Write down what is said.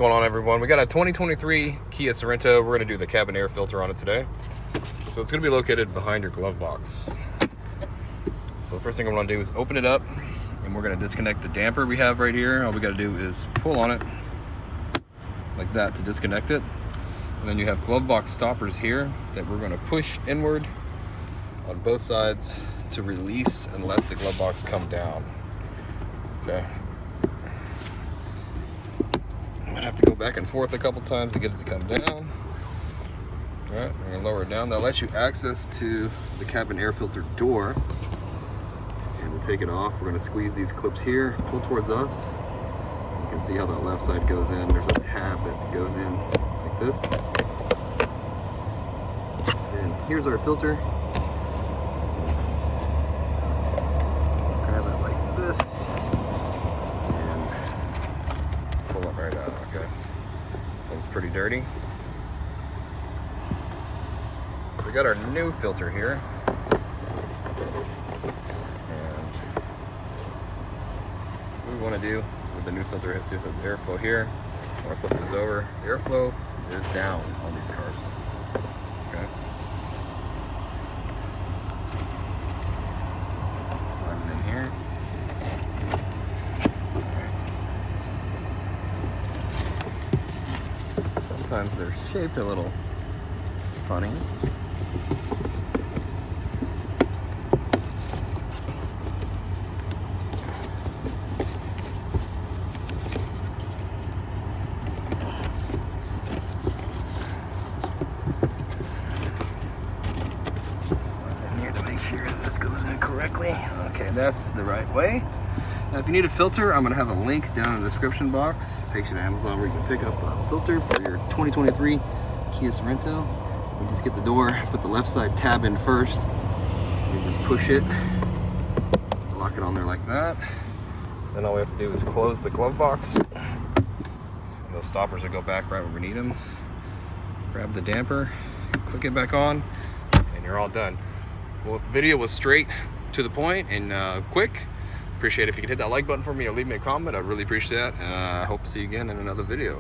What's going on, everyone? We got a 2023 Kia Sorento. We're going to do the cabin air filter on it today. So it's going to be located behind your glove box. So the first thing I'm going to do is open it up, and we're going to disconnect the damper we have right here. All we got to do is pull on it like that to disconnect it. And then you have glove box stoppers here that we're going to push inward on both sides to release and let the glove box come down. Okay. I'm gonna have to go back and forth a couple times to get it to come down. All right, we're gonna lower it down. That lets you access to the cabin air filter door. And to take it off, we're gonna squeeze these clips here, pull towards us. You can see how that left side goes in. There's a tab that goes in like this. And here's our filter. Grab it like this. Pull it right out, okay? So it's pretty dirty. So we got our new filter here. And what we want to do with the new filter, it says airflow here. I want to flip this over. The airflow is down on these cars. Okay? Slide it in here. Sometimes they're shaped a little funny. Slide in here to make sure this goes in correctly. Okay, that's the right way. Now, if you need a filter, I'm going to have a link down in the description box. It takes you to Amazon where you can pick up a filter for your 2023 Kia Sorento. You just get the door, put the left side tab in first. You just push it, lock it on there like that. Then all we have to do is close the glove box. And those stoppers will go back right where we need them. Grab the damper, click it back on, and you're all done. Well, if the video was straight to the point and quick, appreciate it if you could hit that like button for me or leave me a comment. I'd really appreciate that. And I hope to see you again in another video.